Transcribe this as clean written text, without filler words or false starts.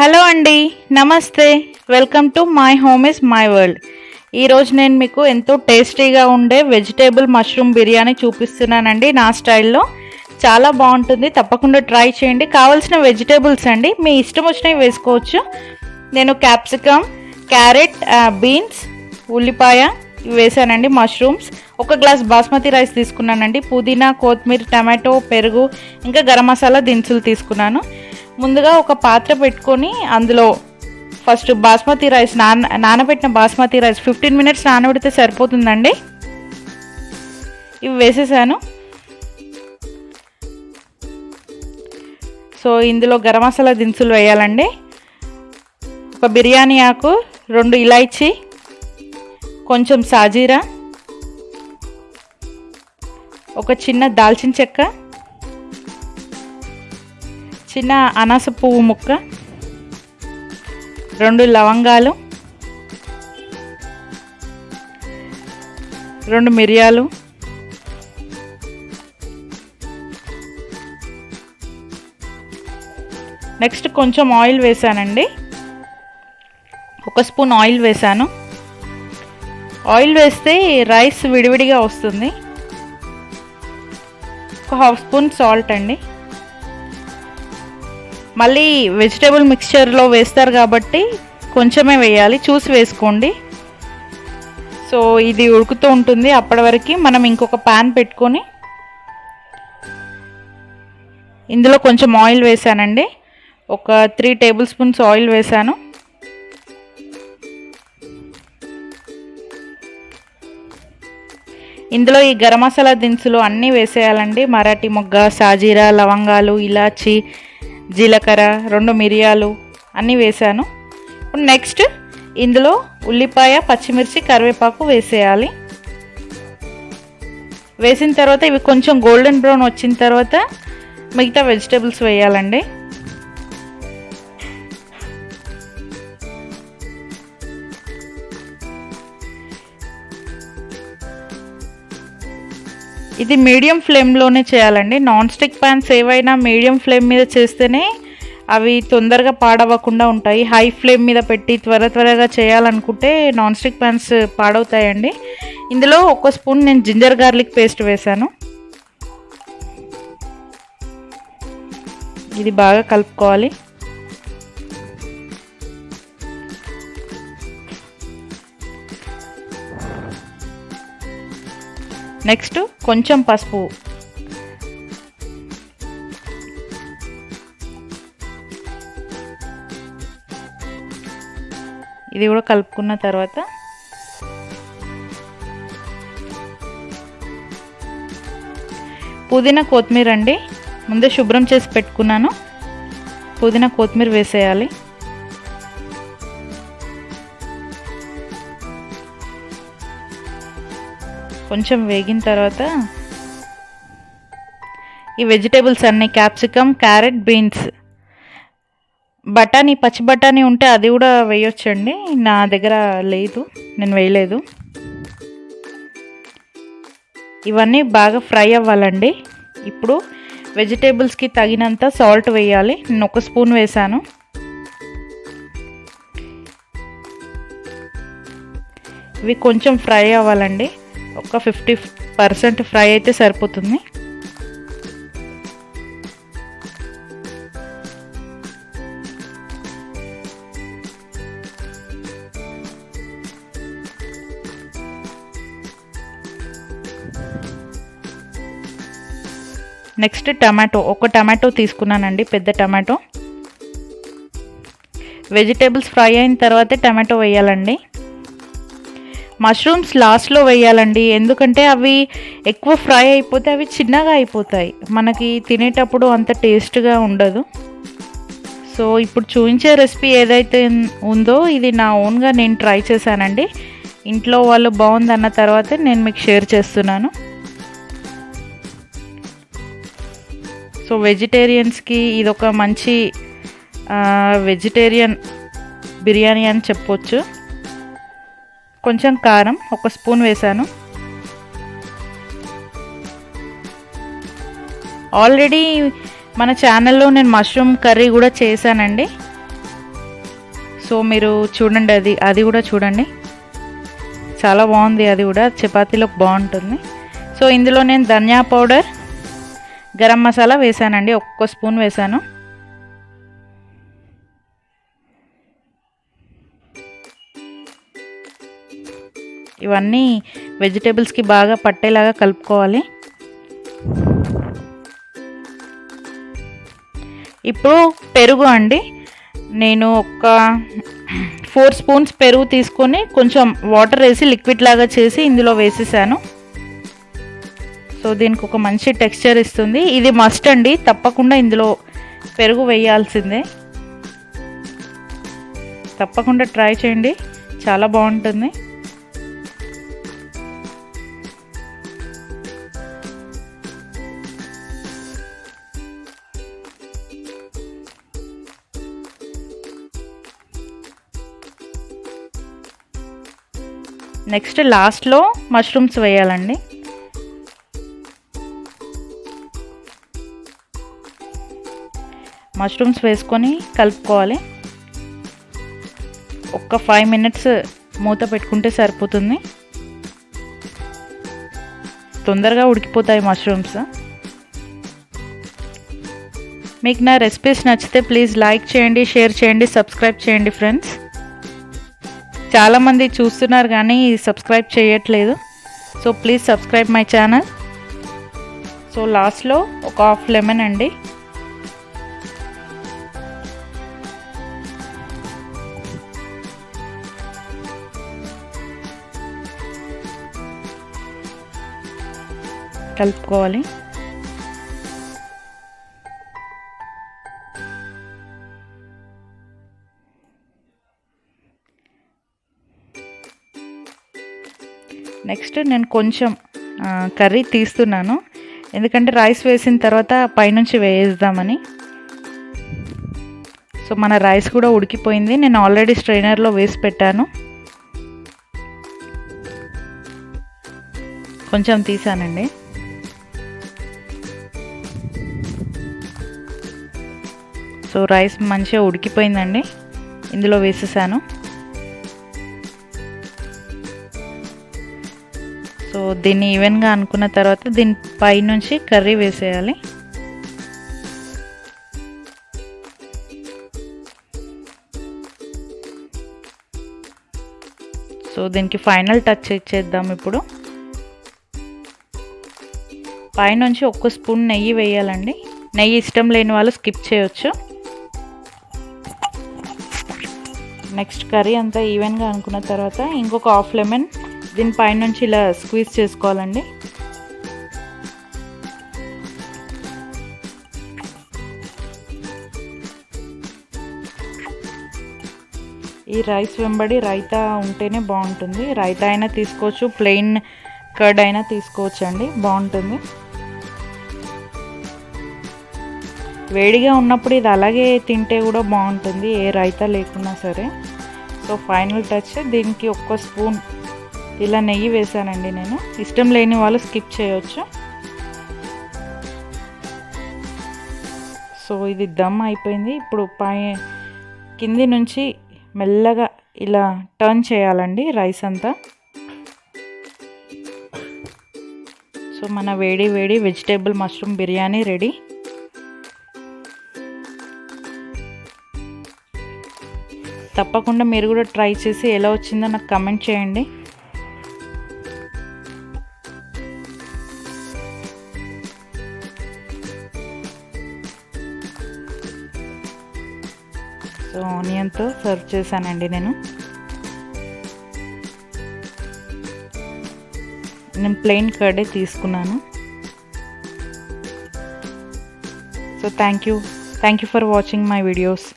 Hello అండి, నమస్తే. Welcome to my home is my world. ఈరోజు నేను మీకు ఎంతో టేస్టీగా ఉండే వెజిటేబుల్ మష్రూమ్ బిర్యానీ చూపిస్తున్నానండి. నా స్టైల్లో చాలా బాగుంటుంది, తప్పకుండా ట్రై చేయండి. కావాల్సిన వెజిటేబుల్స్ అండి, మీ ఇష్టం వచ్చినవి వేసుకోవచ్చు. నేను క్యాప్సికమ్, క్యారెట్, బీన్స్, ఉల్లిపాయ ఇవి వేసానండి. మష్రూమ్స్, ఒక గ్లాస్ బాస్మతి రైస్ తీసుకున్నానండి. పుదీనా, కొత్తిమీర, టమాటో, పెరుగు, ఇంకా గరం మసాలా దినుసులు తీసుకున్నాను. ముందుగా ఒక పాత్ర పెట్టుకొని అందులో ఫస్ట్ బాస్మతి రైస్ నానబెట్టిన బాస్మతి రైస్ 15 మినిట్స్ నానబెడితే సరిపోతుందండి. ఇవి వేసేసాను. సో ఇందులో గరం మసాలా దినుసులు వేయాలండి. ఒక బిర్యానీ ఆకు, 2 ఇలాచీ, కొంచెం సాజీరా, ఒక చిన్న దాల్చిన చెక్క, చిన్న అనాస పువ్వు ముక్క, 2 లవంగాలు, 2 మిరియాలు, నెక్స్ట్ కొంచెం ఆయిల్ వేసానండి. 1 స్పూన్ ఆయిల్ వేసాను. ఆయిల్ వేస్తే రైస్ విడివిడిగా వస్తుంది. 1/2 స్పూన్ సాల్ట్ అండి. మళ్ళీ వెజిటేబుల్ మిక్స్చర్లో వేస్తారు కాబట్టి కొంచెమే వేయాలి, చూసి వేసుకోండి. సో ఇది ఉడుకుతూ ఉంటుంది. అప్పటి వరకు మనం ఇంకొక ప్యాన్ పెట్టుకొని ఇందులో కొంచెం ఆయిల్ వేసానండి. ఒక 3 టేబుల్ స్పూన్స్ ఆయిల్ వేసాను. ఇందులో ఈ గరం మసాలా దినుసులు అన్నీ వేసేయాలండి. మరాఠీ మొగ్గ, సాజీరా, లవంగాలు, ఇలాచి, జీలకర్ర, 2 మిరియాలు అన్నీ వేసాను. ఇప్పుడు నెక్స్ట్ ఇందులో ఉల్లిపాయ, పచ్చిమిర్చి, కరివేపాకు వేసేయాలి. వేసిన తర్వాత ఇవి కొంచెం గోల్డెన్ బ్రౌన్ వచ్చిన తర్వాత మిగతా వెజిటేబుల్స్ వేయాలండి. ఇది మీడియం ఫ్లేమ్లోనే చేయాలండి. నాన్ స్టిక్ ప్యాన్స్ ఏవైనా మీడియం ఫ్లేమ్ మీద చేస్తేనే అవి తొందరగా పాడవకుండా ఉంటాయి. హై ఫ్లేమ్ మీద పెట్టి త్వరగా చేయాలనుకుంటే నాన్ స్టిక్ ప్యాన్స్ పాడవుతాయండి. ఇందులో 1 స్పూన్ నేను జింజర్ గార్లిక్ పేస్ట్ వేసాను. ఇది బాగా కలుపుకోవాలి. నెక్స్ట్ కొంచెం పసుపు, ఇది కూడా కలుపుకున్న తర్వాత పుదీనా, కొత్తిమీర అండి. ముందే శుభ్రం చేసి పెట్టుకున్నాను. పుదీనా, కొత్తిమీర వేసేయాలి. కొంచెం వేగిన తర్వాత ఈ వెజిటేబుల్స్ అన్నీ క్యాప్సికమ్, క్యారెట్, బీన్స్, బఠానీ, పచ్చి బఠానీ ఉంటే అది కూడా వేయొచ్చండి. నా దగ్గర లేదు, నేను వేయలేదు. ఇవన్నీ బాగా ఫ్రై అవ్వాలండి. ఇప్పుడు వెజిటేబుల్స్కి తగినంత సాల్ట్ వేయాలి. నేను 1 స్పూన్ వేసాను. ఇవి కొంచెం ఫ్రై అవ్వాలండి. ఒక 50% ఫ్రై అయితే సరిపోతుంది. నెక్స్ట్ టమాటో, 1 టమాటో తీసుకున్నానండి, పెద్ద టమాటో. వెజిటేబుల్స్ ఫ్రై అయిన తర్వాతే టమాటో వేయాలండి. మష్రూమ్స్ లాస్ట్లో వేయాలండి, ఎందుకంటే అవి ఎక్కువ ఫ్రై అయిపోతే అవి చిన్నగా అయిపోతాయి, మనకి తినేటప్పుడు అంత టేస్ట్గా ఉండదు. సో ఇప్పుడు చూపించే రెసిపీ ఏదైతే ఉందో ఇది నా ఓన్గా నేను ట్రై చేశానండి. ఇంట్లో వాళ్ళు బాగుందన్న తర్వాతే నేను మీకు షేర్ చేస్తున్నాను. సో వెజిటేరియన్స్కి ఇదొక మంచి వెజిటేరియన్ బిర్యానీ అని చెప్పొచ్చు. కొంచెం కారం, 1 స్పూన్ వేసాను. ఆల్రెడీ మన ఛానల్లో నేను మష్రూమ్ కర్రీ కూడా చేశానండి. సో మీరు చూడండి, అది కూడా చూడండి, చాలా బాగుంది. అది కూడా చపాతీలోకి బాగుంటుంది. సో ఇందులో నేను ధనియా పౌడర్, గరం మసాలా వేసానండి, 1 స్పూన్ వేసాను. ఇవన్నీ వెజిటేబుల్స్కి బాగా పట్టేలాగా కలుపుకోవాలి. ఇప్పుడు పెరుగు అండి, నేను ఒక 4 స్పూన్స్ పెరుగు తీసుకొని కొంచెం వాటర్ వేసి లిక్విడ్ లాగా చేసి ఇందులో వేసేసాను. సో దీనికి ఒక మంచి టెక్స్చర్ ఇస్తుంది. ఇది మస్ట్ అండి, తప్పకుండా ఇందులో పెరుగు వేయాల్సిందే. తప్పకుండా ట్రై చేయండి, చాలా బాగుంటుంది. నెక్స్ట్ లాస్ట్లో మష్రూమ్స్ వేయాలండి. మష్రూమ్స్ వేసుకొని కలుపుకోవాలి. ఒక 5 మినిట్స్ మూత పెట్టుకుంటే సరిపోతుంది, తొందరగా ఉడికిపోతాయి మష్రూమ్స్. మీకు నా రెసిపీస్ నచ్చితే ప్లీజ్ లైక్ చేయండి, షేర్ చేయండి, సబ్స్క్రైబ్ చేయండి ఫ్రెండ్స్. చాలామంది చూస్తున్నారు కానీ సబ్స్క్రైబ్ చేయట్లేదు. So please subscribe my channel. So లాస్ట్లో ఒక హాఫ్ లెమన్ అండి, కలుపుకోవాలి. నెక్స్ట్ నేను కొంచెం కర్రీ తీస్తున్నాను, ఎందుకంటే రైస్ వేసిన తర్వాత పైనుంచి వేద్దామని. సో మన రైస్ కూడా ఉడికిపోయింది, నేను ఆల్రెడీ స్ట్రైనర్లో వేసి పెట్టాను. కొంచెం తీసానండి. సో రైస్ మంచిగా ఉడికిపోయిందండి, ఇందులో వేసేసాను. సో దీన్ని ఈవెన్గా అనుకున్న తర్వాత దీని పైనుంచి కర్రీ వేసేయాలి. సో దీనికి ఫైనల్ టచ్ ఇచ్చేద్దాం. ఇప్పుడు పైనుంచి 1 స్పూన్ నెయ్యి వేయాలండి. నెయ్యి ఇష్టం లేని వాళ్ళు స్కిప్ చేయొచ్చు. నెక్స్ట్ కర్రీ అంతా ఈవెన్గా అనుకున్న తర్వాత ఇంకొక హాఫ్ లెమన్ దీనిపైన నుంచి ఇలా స్క్వీజ్ చేసుకోవాలండి. ఈ రైస్ వెంబడి రైతా ఉంటేనే బాగుంటుంది. రైతా అయినా తీసుకోవచ్చు, ప్లెయిన్ కర్డ్ అయినా తీసుకోవచ్చు అండి, బాగుంటుంది. వేడిగా ఉన్నప్పుడు ఇది అలాగే తింటే కూడా బాగుంటుంది, ఏ రైతా లేకున్నా సరే. సో ఫైనల్ టచ్, దీనికి 1 స్పూన్ ఇలా నెయ్యి వేసానండి నేను. ఇష్టం లేని వాళ్ళు స్కిప్ చేయవచ్చు. సో ఇది దమ్ అయిపోయింది. ఇప్పుడు కింది నుంచి మెల్లగా ఇలా టర్న్ చేయాలండి రైస్ అంతా. సో మన వేడి వేడి వెజిటేబుల్ మష్రూమ్ బిర్యానీ రెడీ. తప్పకుండా మీరు కూడా ట్రై చేసి ఎలా వచ్చిందో నాకు కమెంట్ చేయండి. సో ఆనియన్తో సర్వ్ చేశానండి నేను ప్లెయిన్ కర్డే తీసుకున్నాను. So thank you for watching my videos.